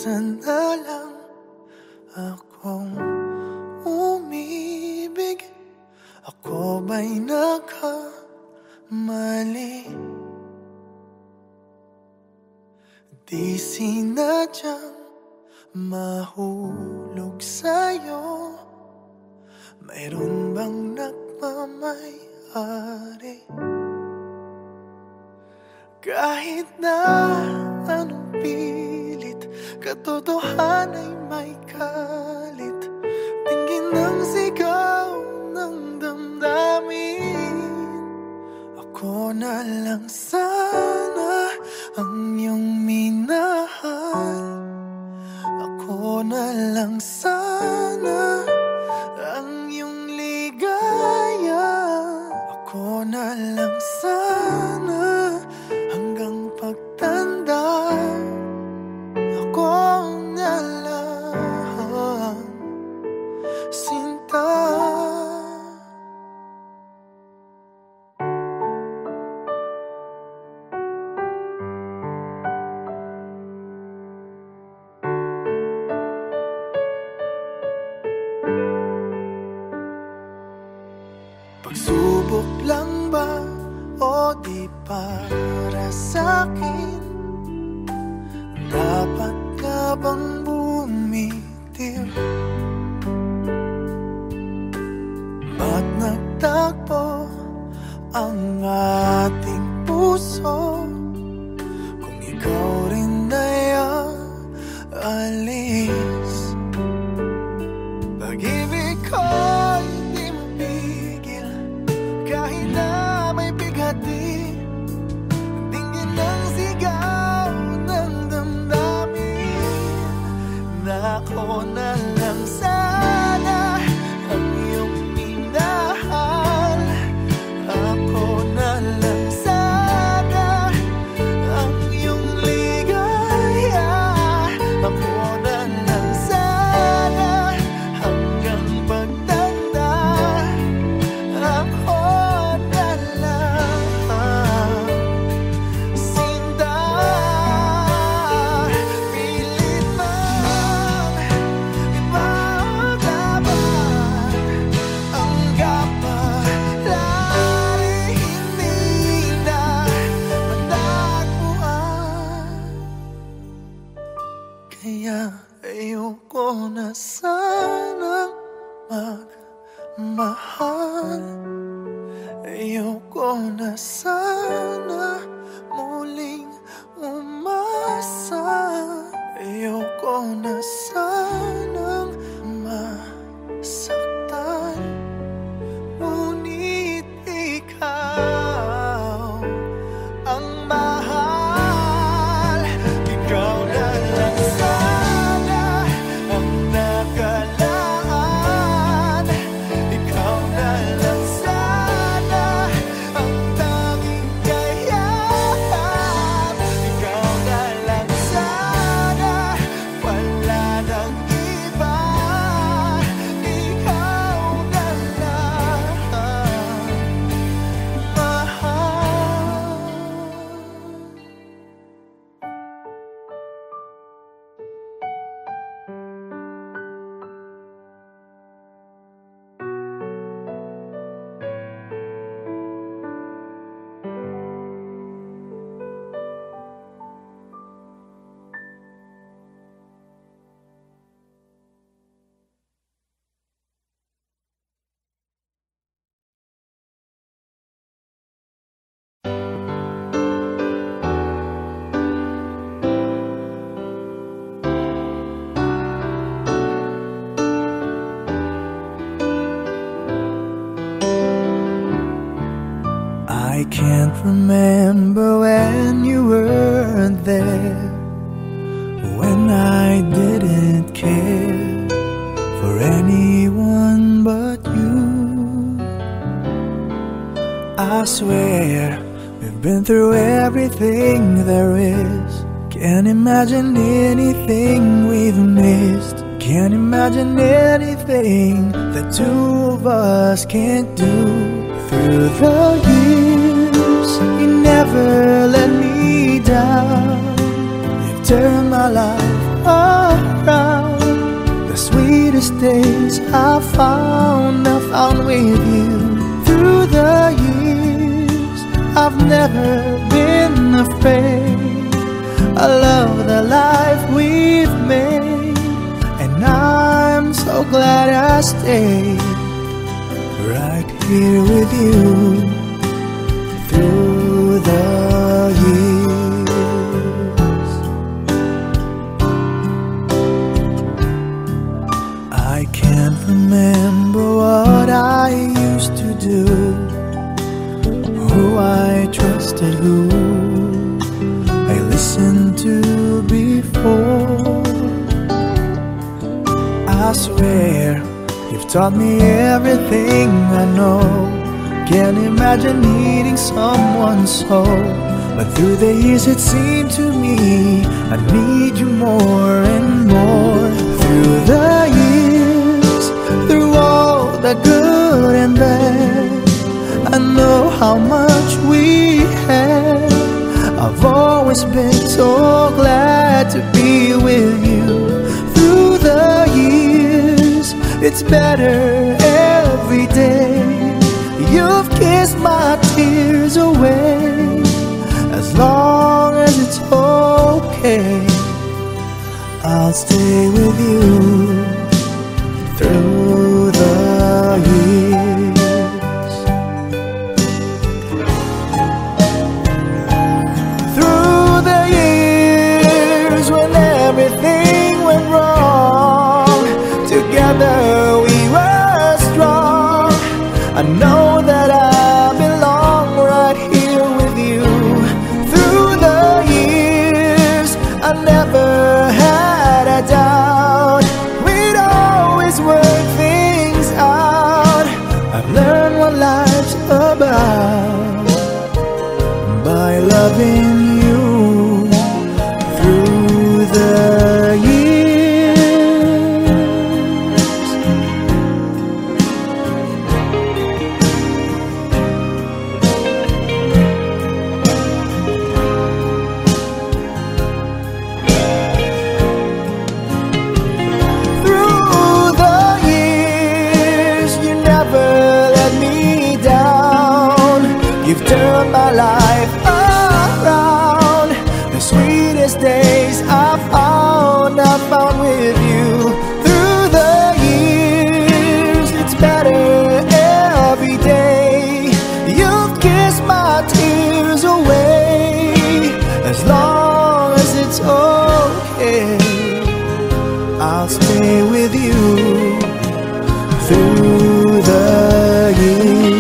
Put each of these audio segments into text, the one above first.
minsan na lang akong umibig. Ako ba'y nagkamali? Di sinadyang mahulog sa'yo. Mayroon bang nagmamay-ari? Kahit na anong pilit, katotohanan ay may kalit. Tingin ng sigaw ng damdamin. Ako na lang sana ang iyong minahal. Ako na lang sana ang iyong ligaya. Ako na lang sana hanggang pagtanda. Ako na lang, sinta. Pagsubok lang ba o di para sa'kin? Dapat ka bang bumitiw? Ba't nagtagpo ang ating puso kung ikaw rin ay aalis? Pag-ibig ko'y di mapigil kahit na may bighati. Tingin ng sigaw ng damdamin na ako na lang sana ang iyong minahal. Ako na lang sana ang iyong ligaya. Ako na lang sana hanggang pagtanda. Ako na lang, sinta. Pilit man ipaglaban ang kapalaran, hindi na matagpuan. Kaya ayoko na sanang magmahal. Ayoko na sana muling umasa. Ayoko na sanang masaktan. Ngunit ikaw ang mahal. Ikaw na lang sana ang nakalaan. Ikaw na lang sana ang tanging kayahan. Ikaw na lang sana, wala nang iba. Ikaw na lang mahal. I can't remember when you weren't there, when I didn't care for anyone but you. I swear we've been through everything there is. Can't imagine anything we've missed. Can't imagine anything the two of us can't do. Through the years, you never let me down. You've turned my life around. The sweetest days I found with you. Through the years I've never been afraid. I love the life we've made, and I'm so glad I stayed right here with you through the years. I can't remember what I used to do, who I trusted, who I listened to before. I swear you've taught me everything I know. Can't imagine needing someone so, but through the years it seemed to me I need you more and more. Through the years, through all the good and bad, I know how much we had. I've always been so glad to be with you. Through the years, it's better every day. You've kissed my tears away. As long as it's okay, I'll stay with you through the years. Through the years when everything went wrong, together we were strong. I know that I belong right here with you. Through the years, I never had a doubt. We'd always work things out. I've learned what life's about by loving you through the You've turned my life around. The sweetest days I found with you. Through the years, it's better every day. You've kissed my tears away. As long as it's okay, I'll stay with you through the years.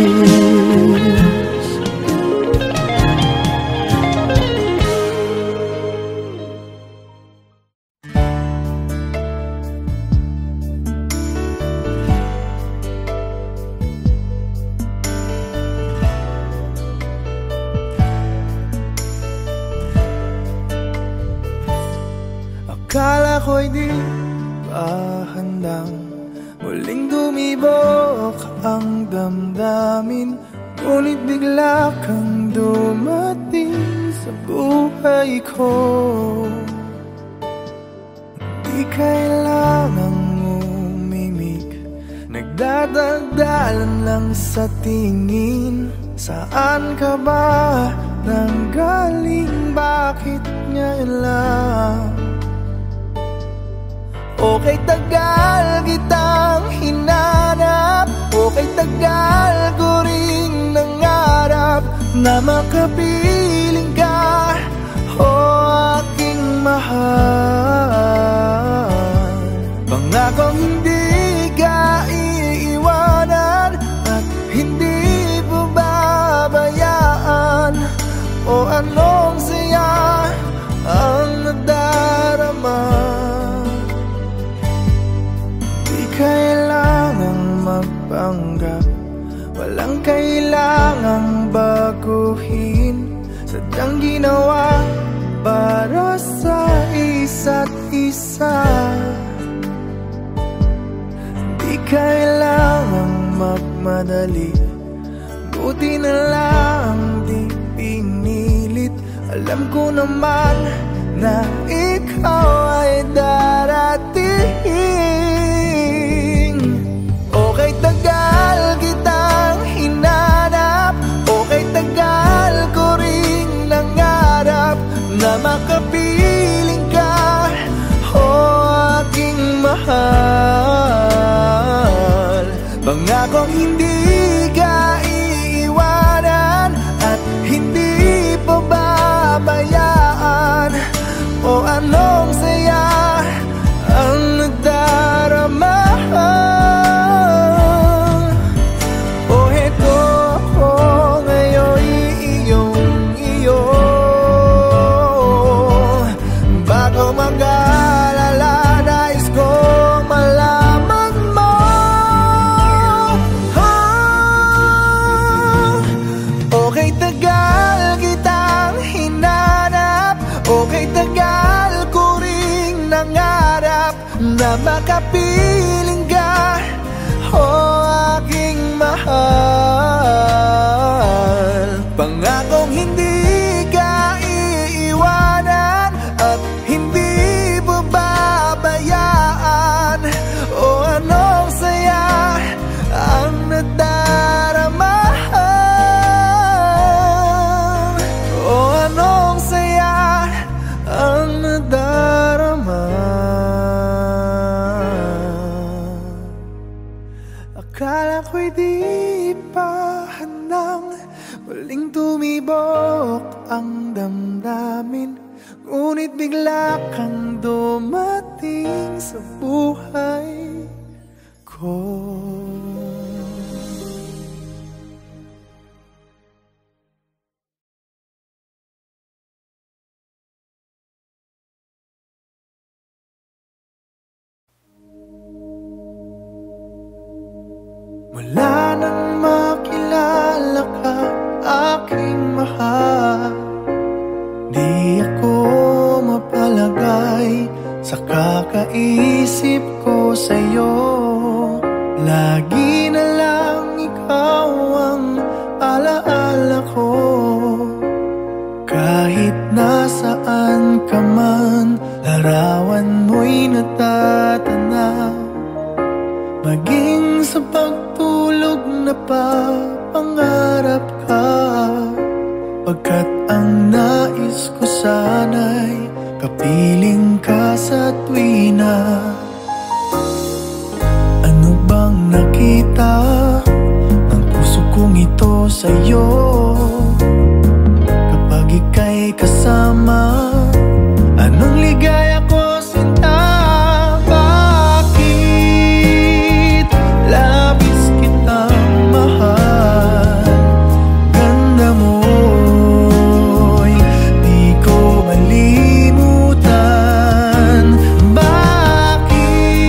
Akala ko'y di pa handang muling dumibok ang damdamin, ngunit bigla kang dumating sa buhay ko. Di kailangang umimik, nagdadagdalan lang sa tingin. Saan ka ba nanggaling? Bakit ngayon lang? Okay, tagal kitang hinanap. Okay, tagal ko rin nangarap na makapiling ka, o aking mahal. Pangakong hindi ka iiwanan at hindi babayaan. O anong saya ang nadarama. Kailangang magpanggap, walang kailangang baguhin. Sadyang ginawa para sa isa't isa. Di kailangang magmadali, buti na lang di pinilit. Alam ko naman na ikaw ikaw ay darating. Okay, tagal kitang hinanap, okay, tagal ko ring nangarap na makapiling ka, o aking mahal. Pangakong hindi ka iiwanan at hindi pababayaan, o anong saya ang nadarama. O heto ako ngayon iyong-iyo, bago mag-alala nais kong malaman mo. Okay, tagal kitang hinanap, okay, tagal ko ring nangarap na makapiling ka, o aking mahal. Pangakong hindi ka iiwanan at hindi babayaan, o anong saya ang nadarama. O anong saya ang nadarama. Akala ko'y di pa handang muling tumibok ang damdamin, ngunit bigla kang dumating sa buhay ko. Mula nang makilala ka, aking mahal, di ako mapalagay sa kakaisip ko sa'yo. Lagi na lang ikaw ang alaala ko, kahit nasaan ka man, larawan mo'y natatanaw. Maging sa pagtulog na pangarap ka, pagkat ang nais ko sana'y kapiling ka sa tuwina. Ano bang nakita ng puso kong ito sa'yo? Kapag ika'y kasama, anong ligaya ko sinta? Labis kitang mahal, ganda mo'y di ko malimutan. Bakit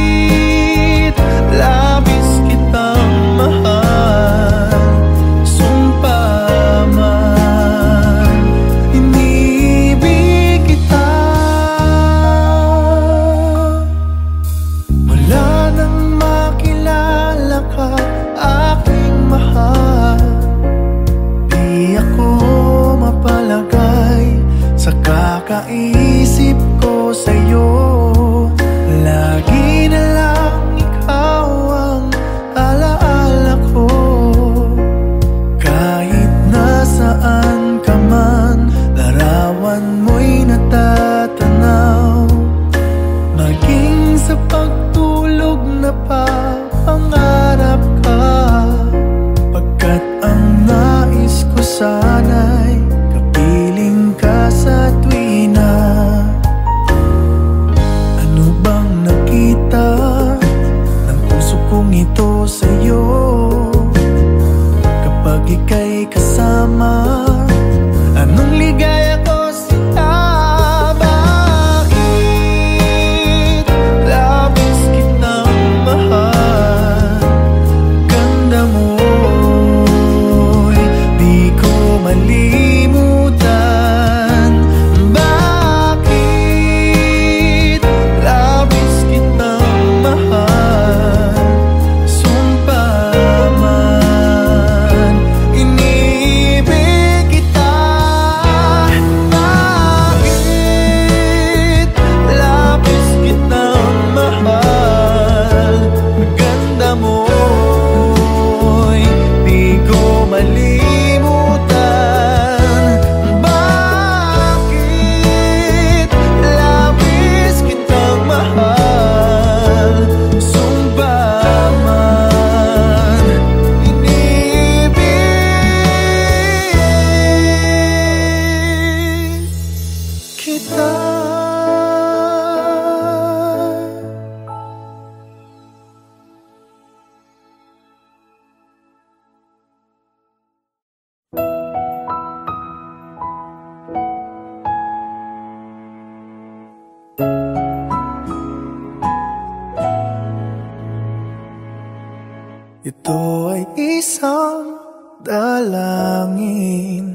labis kitang mahal, sumpa man inibig kita. Mula nang makilala ka, aking mahal, di ako mapalagay sa kakaisip ko sa'yo. Lagi na lang ikaw ang alaala ko, kahit nasaan ka man, larawan mo'y natatanaw. Maging sa pagtulog na pangarap ka, pagkat ang nais ko sana'y kapiling ka sa tuwina. Ano bang nakita ng puso kong ito sa'yo? Kapag ika'y kasama, anong ligaya ko sinta? Bakit labis kitang mahal? Ito ay isang dalangin,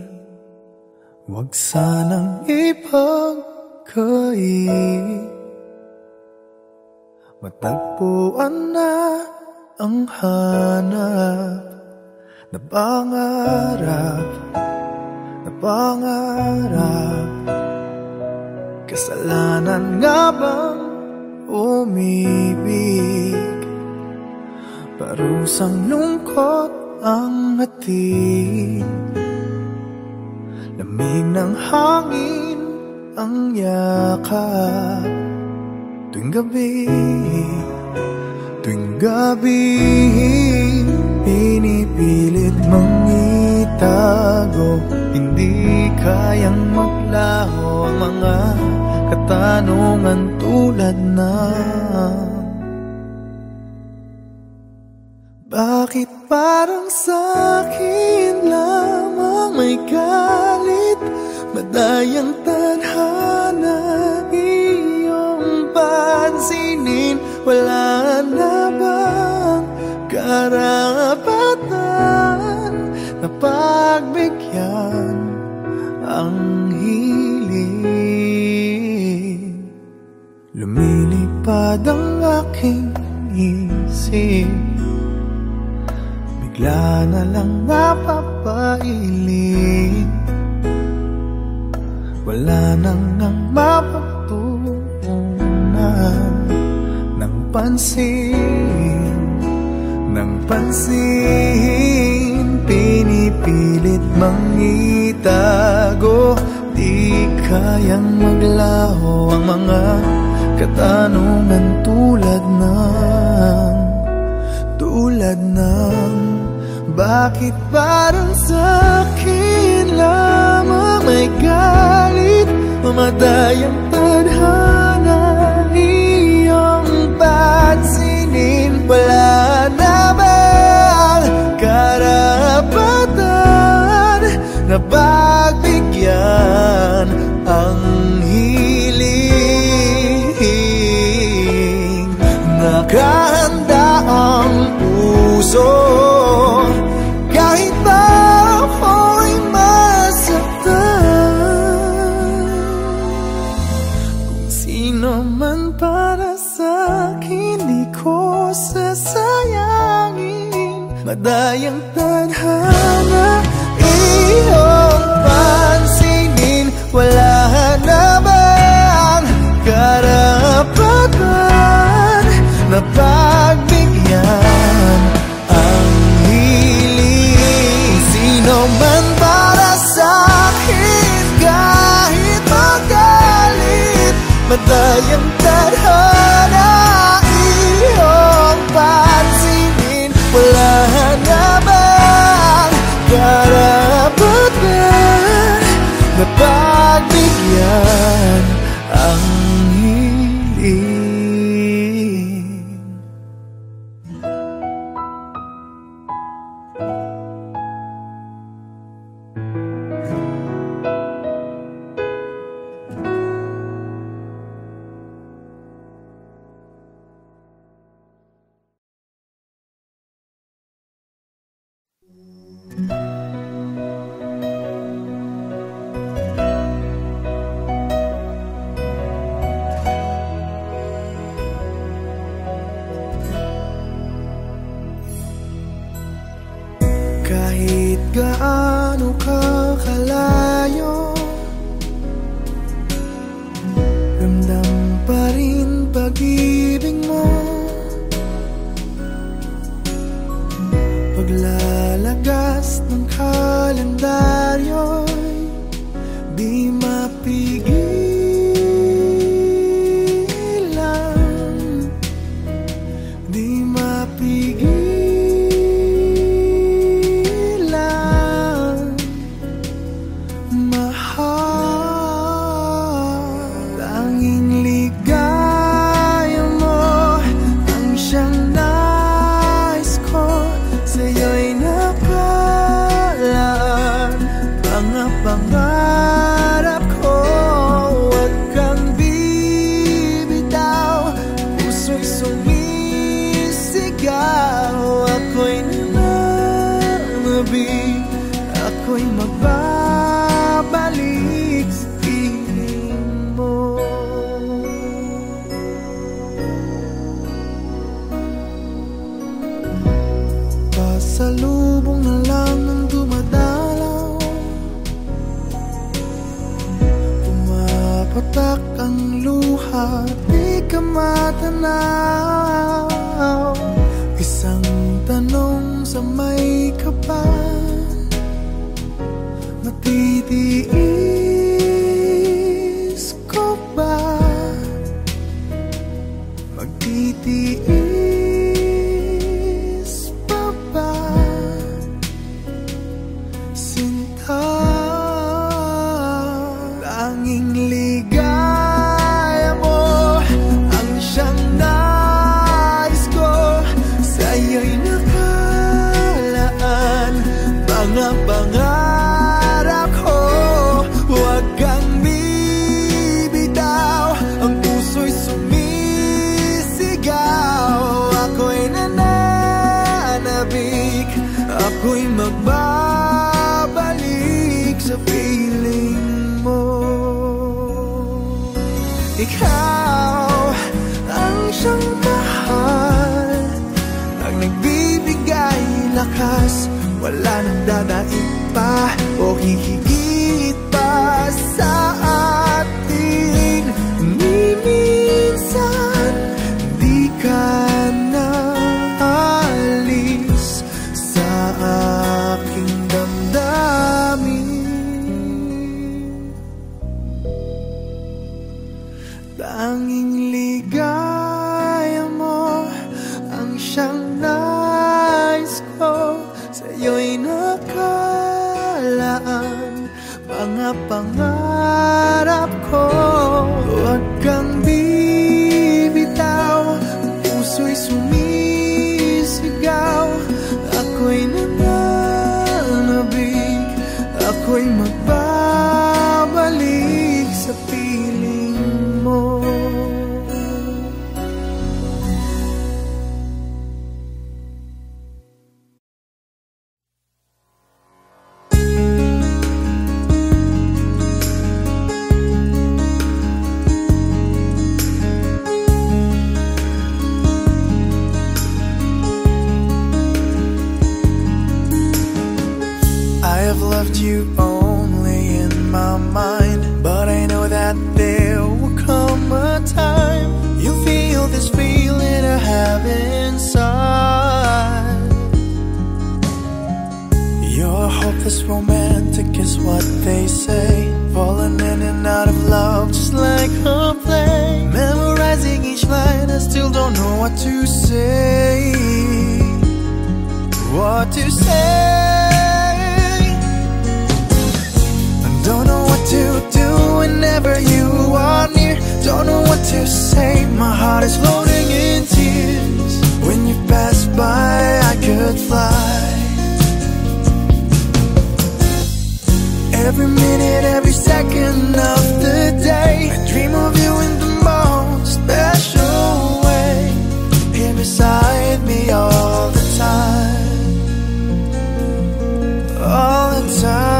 huwag sanang ipagkait. Matagpuan na ang hanap na pangarap, na pangarap. Kasalanan nga bang umibig? Parusang lungkot ang hatid, lamig ng hangin ang yakap. Tuwing gabi, tuwing gabi, pinipilit mang itago. Hindi kayang maglaho ang mga katanungan tulad ng bakit parang sa'kin lamang may galit, madayang tadhana iyong pansinin. Wala na bang karapatan na pagbigyan ang hiling? Lumilipad ang aking isip, bigla na lang napapailing. Wala nang ang mapagtuunan ng pansin, ng pansin. Pinipilit mang itago, di kayang maglaho ang mga katanungan tulad ng bakit parang sa'kin lamang may galit, mamadayang tadhana iyong pansinin. Wala na bang karapatan na pagbigyan ang hiling? Nakahanda ang puso kahit pa ako'y masaktan. Kung sino man para sa'kin, di ko sasayangin. Madayang tadhana iyong pansinin. Wala na bang karapatan na pagbigyan ang hiling? Sino man para sa'kin, kahit magalit, madayang tadhana iyong pansinin. Wala na bang karapatan na pagbigyan ang hiling? Kahit gaano ka kalayo, ramdam pa rin pag-ibig mo. Paglalagas ng kalendaryo'y di mapigilan, di mapigilan. Pangarap ako'y magbabalik sa piling mo. Pasalubong na lang ng dumadalaw, pumapatak ang luha, di ka matanaw. Isang tanong sa may kapal, matitiis ko ba? Magtitiis pa ba? Sinta, tanging ligaya mo ang siyang nais ko. Sa'yo'y nakalaan mga pangarap ko. Huwag kang bibitaw, ang puso'y sumisigaw. Ako'y nananabik, ako'y magbabalik sa piling mo. Ikaw ang siyang mahal, ang nagbibigay lakas, wala nang dadaig pa o hihigit pa sa atin. Ni minsan di ka na alis sa aking damdamin. Tanging ligaya mo ang siyang nais ko. Sa'yo'y nakalaan mga pangarap ko. Huwag kang bibitaw, ang puso'y sumisigaw. Ako'y nananabik, ako'y magbabalik sa piling mo. I have loved you only in my mind, but I know that there will come a time you feel this feeling I have inside. You're hopeless romantic is what they say, falling in and out of love just like a play. Memorizing each line, I still don't know what to say. What to say? Don't know what to do whenever you are near. Don't know what to say, my heart is floating in tears. When you pass by, I could fly. Every minute, every second of the day, I dream of you in the most special way. Here beside me all the time, all the time.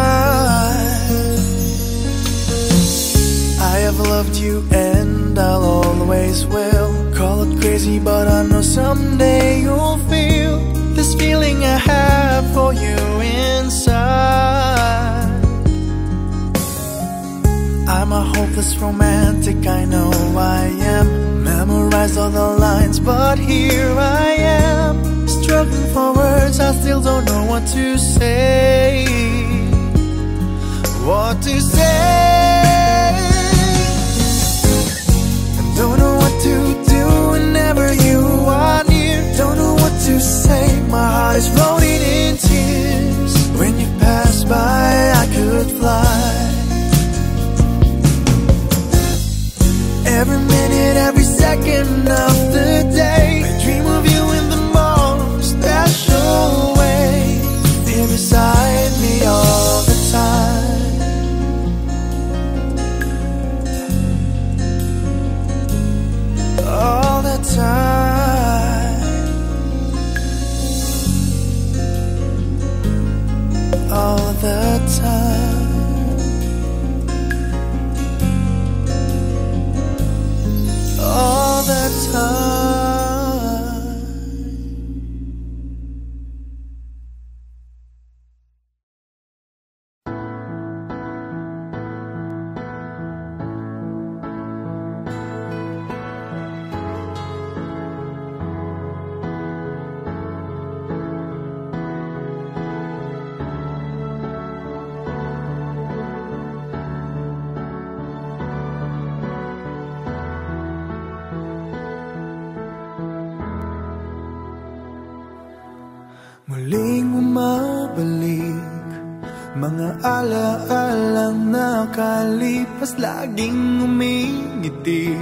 I have loved you and I'll always will. Call it crazy, but I know someday you'll feel this feeling I have for you inside. I'm a hopeless romantic, I know I am. Memorized all the lines, but here I am, struggling for words, I still don't know what to say. What to say? Don't know what to do whenever you are near. Don't know what to say, my heart is floating in tears. When you pass by, I could fly. Every minute, every second of the day, I dream of you in the most special way. Here beside me all the time. All the time. muling umabalik, mga alaalang nakalipas, laging umingiti.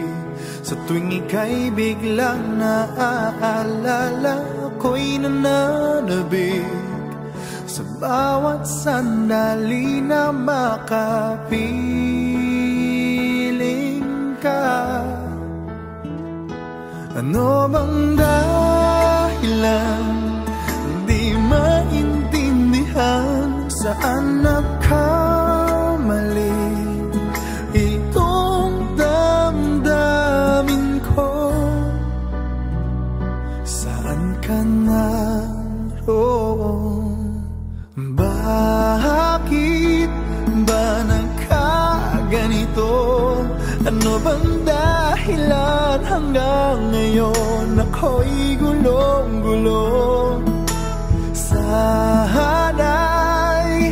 Sa tuwing ika'y biglang naaalala, ako'y nananabik sa bawat sandali na makapiling ka. Ano bang dahilan di maintindihan, saan nagkamali itong damdamin ko? Saan ka naroon? Bakit ba nagkaganito? Ano bang dahilan hanggang ngayon ako'y gulong-gulong? Sana'y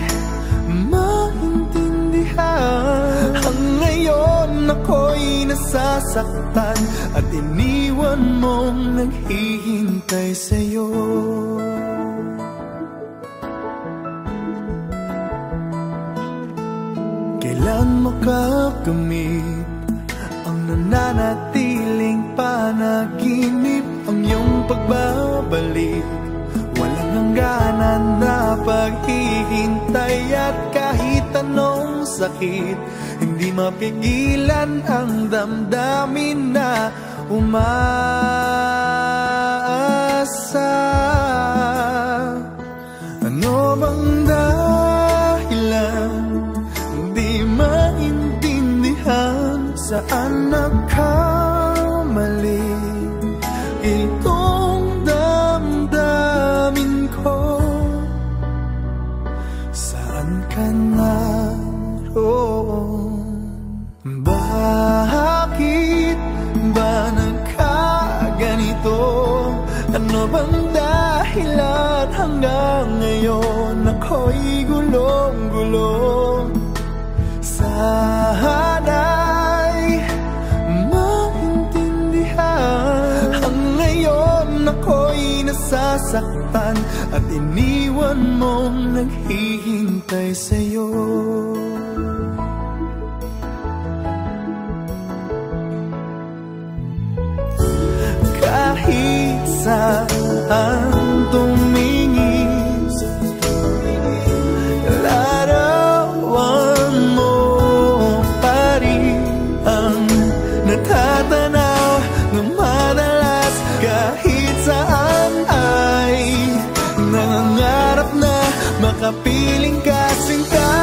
maintindihan, hanggang ngayon ako'y nasasaktan at iniwan mong naghihintay sa'yo. Kailan makakamit ang nananatiling panaginip, ang iyong pagbabalik? Walang hangganan na paghihintay at kahit anong sakit, hindi mapigilan ang damdamin na umaasa. Ano bang dahilan di maintindihan, saan nagkamali itong damdamin ko? Saan ka naroon? Bakit ba nagkaganito? Ano bang dahilan hanggang ngayon ako'y gulong-gulong? Sana'y maintindihan, hanggang ngayon ako'y nasasaktan at iniwan mong naghihintay sa'yo. Kahit saan tumingin, larawan mo pa rin ang natatanaw ng madalas. Kahit saan ay nangangarap na makapiling ka, sinta.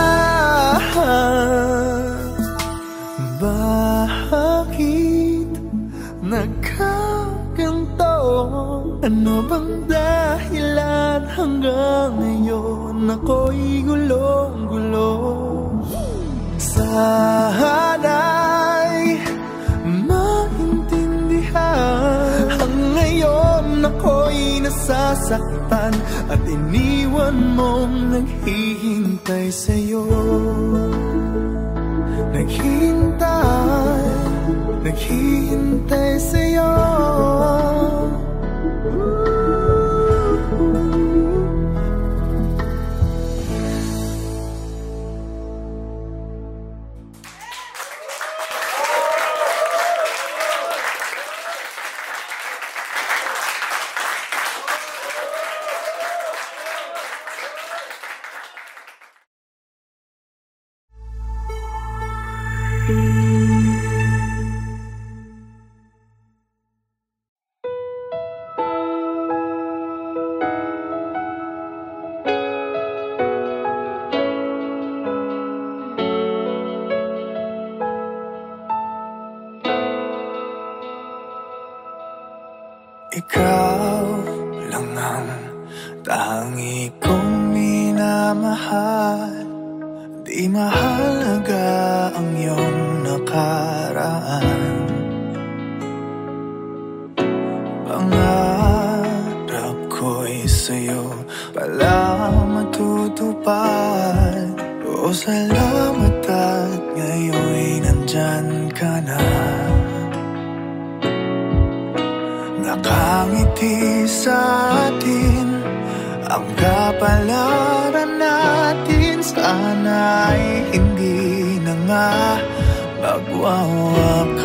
Bakit nagkaganto? Ano bang dahilan hanggang ngayon ako'y gulong-gulong? Sana'y maintindihan, hanggang ngayon ako'y nasasaktan at iniwan mong naghihintay sa'yo. Naghihintay sa'yo. Ikaw lang ang tangi kong minamahal. Di mahalaga ang iyong nakaraan. Pangarap ko'y sa'yo pala matutupad. O salamat at ngayon'y nandyan ka na. Nakangiti sa atin ang kapalaran natin sana'y hindi na nga magwawakas.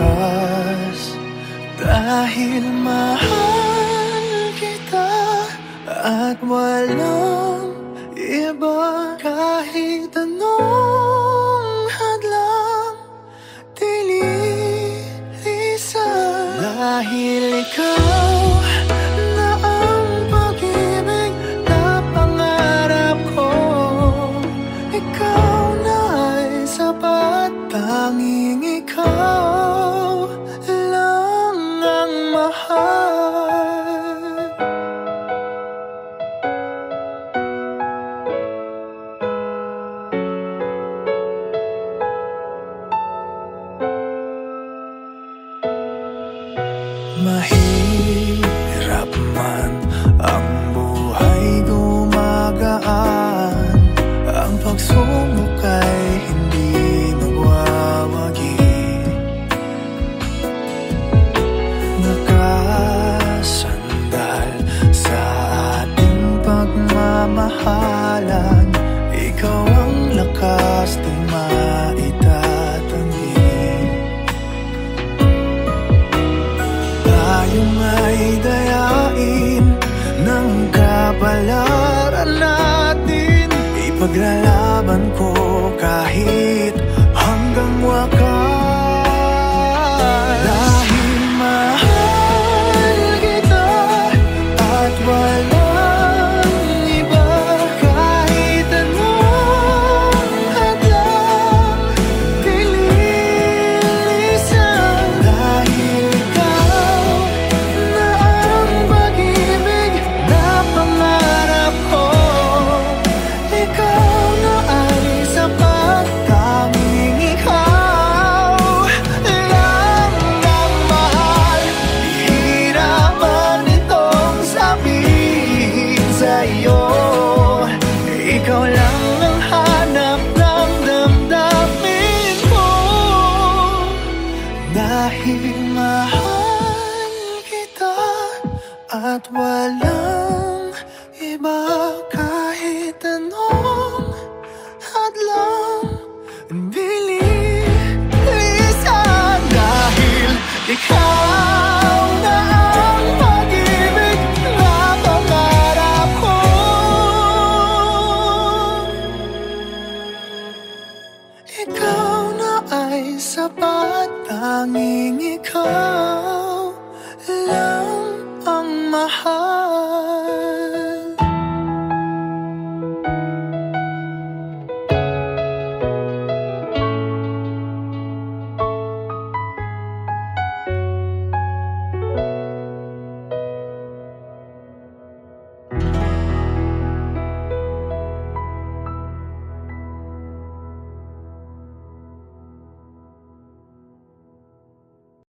Dahil mahal kita at walang iba, kahit anong hadlang dililisan. Dahil ikaw na ang pag-ibig na pangarap ko, ikaw na ay sapat, tanging ikaw lang ang mahal. Mahirap man ang buhay, gumagaan, ang pagsubok ay hindi magwawagi. Nakasandal sa ating pagmamahalan, ikaw ang lakas di maitatanggi. Tayo ay dayain ng kapalaran natin, ipaglalaban ko kahit hanggang wakas. Dahil mahal kita at walang iba, kahit anong hadlang dililisan. Dahil ikaw na ang pag-ibig na pangarap ko, ikaw na ay sapat, tanging ikaw lang ang mahal. Hihirapan itong sabihin sa'yo, ikaw lang ang hanap ng damdamin ko. Dahil mahal kita at walang iba, kahit anong hadlang dililisan. Dahil ikaw na ang pag-ibig na pangarap ko, ikaw na ay sapat, tanging ikaw lang ang mahal.